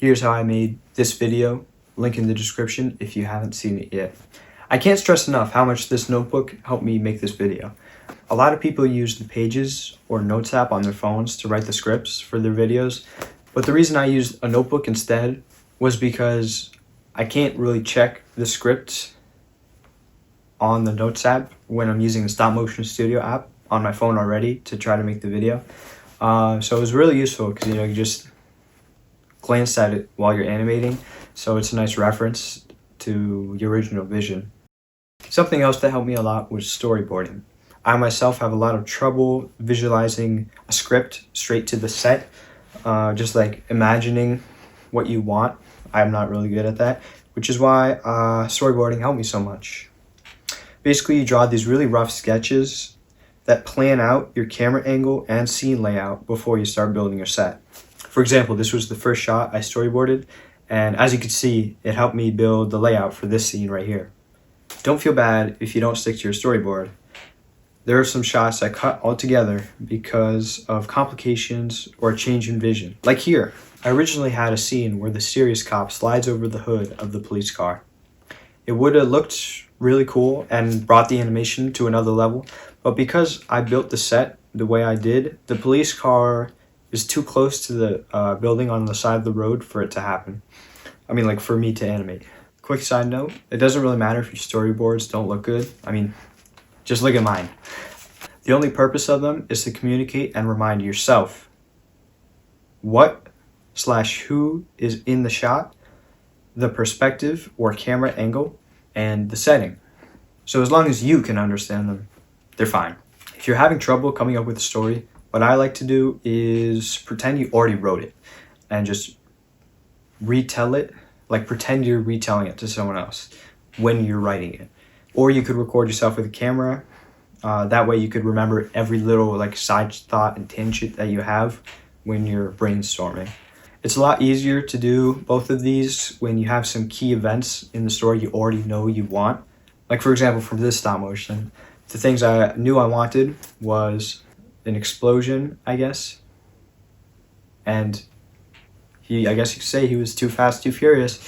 Here's how I made this video, link in the description if you haven't seen it yet. I can't stress enough how much this notebook helped me make this video. A lot of people use the Pages or Notes app on their phones to write the scripts for their videos, but the reason I used a notebook instead was because I can't really check the script on the Notes app when I'm using the Stop Motion Studio app on my phone already to try to make the video. So it was really useful because you just glance at it while you're animating, so it's a nice reference to your original vision. Something else that helped me a lot was storyboarding. I myself have a lot of trouble visualizing a script straight to the set, just like imagining what you want. I'm not really good at that, which is why storyboarding helped me so much. Basically, you draw these really rough sketches that plan out your camera angle and scene layout before you start building your set. For example, this was the first shot I storyboarded, and as you can see, it helped me build the layout for this scene right here. Don't feel bad if you don't stick to your storyboard. There are some shots I cut altogether because of complications or a change in vision. Like here, I originally had a scene where the serious cop slides over the hood of the police car. It would have looked really cool and brought the animation to another level, but because I built the set the way I did, the police car is too close to the building on the side of the road for it to happen. I mean, like, for me to animate. Quick side note, it doesn't really matter if your storyboards don't look good. I mean, just look at mine. The only purpose of them is to communicate and remind yourself what/who is in the shot, the perspective or camera angle, and the setting. So as long as you can understand them, they're fine. If you're having trouble coming up with a story, what I like to do is pretend you already wrote it and just retell it, like pretend you're retelling it to someone else when you're writing it. Or you could record yourself with a camera. That way you could remember every little like side thought and tangent that you have when you're brainstorming. It's a lot easier to do both of these when you have some key events in the story you already know you want. Like for example, from this stop motion, the things I knew I wanted was an explosion, I guess. And I guess you could say he was too fast, too furious.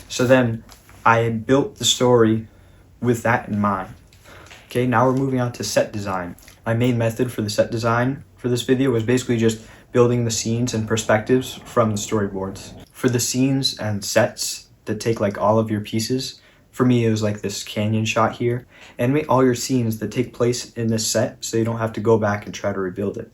So then I built the story with that in mind. Okay, now we're moving on to set design. My main method for the set design for this video was basically just building the scenes and perspectives from the storyboards. For the scenes and sets that take like all of your pieces, for me it was like this canyon shot here. Animate all your scenes that take place in this set so you don't have to go back and try to rebuild it.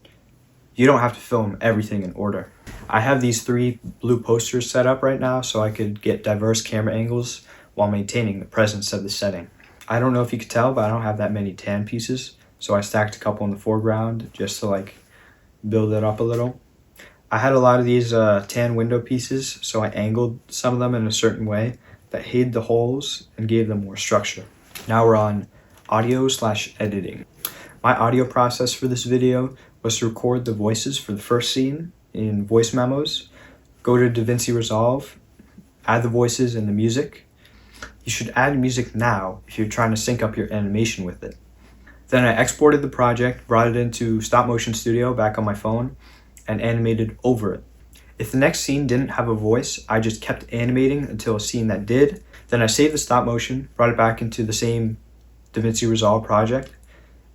You don't have to film everything in order. I have these 3 blue posters set up right now so I could get diverse camera angles while maintaining the presence of the setting. I don't know if you could tell, but I don't have that many tan pieces, so I stacked a couple in the foreground just to like build it up a little. I had a lot of these tan window pieces, so I angled some of them in a certain way that hid the holes and gave them more structure. Now we're on audio/editing. My audio process for this video was to record the voices for the first scene in voice memos, go to DaVinci Resolve, add the voices and the music. You should add music now if you're trying to sync up your animation with it. Then I exported the project, brought it into Stop Motion Studio back on my phone, and animated over it. If the next scene didn't have a voice, I just kept animating until a scene that did. Then I saved the stop motion, brought it back into the same DaVinci Resolve project,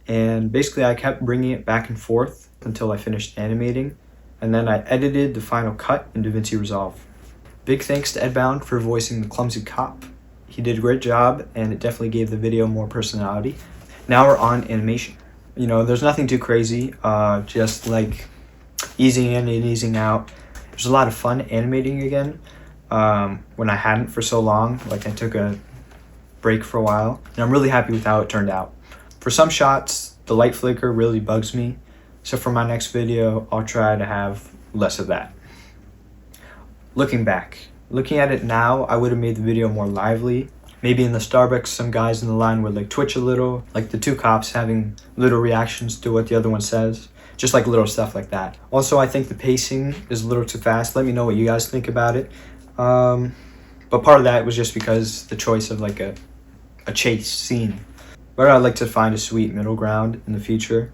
and basically I kept bringing it back and forth until I finished animating, and then I edited the final cut in DaVinci Resolve. Big thanks to Edbound for voicing the clumsy cop. He did a great job, and it definitely gave the video more personality. Now we're on animation. You know, there's nothing too crazy, just like easing in and easing out. There's a lot of fun animating again when I hadn't for so long. Like I took a break for a while, and I'm really happy with how it turned out. For some shots, the light flicker really bugs me, so for my next video, I'll try to have less of that. Looking at it now, I would have made the video more lively. Maybe in the Starbucks, some guys in the line would like twitch a little, like the 2 cops having little reactions to what the other one says. Just like little stuff like that. Also, I think the pacing is a little too fast. Let me know what you guys think about it. But part of that was just because the choice of like a chase scene. But I'd like to find a sweet middle ground in the future.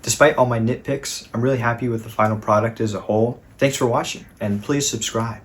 Despite all my nitpicks, I'm really happy with the final product as a whole. Thanks for watching, and please subscribe.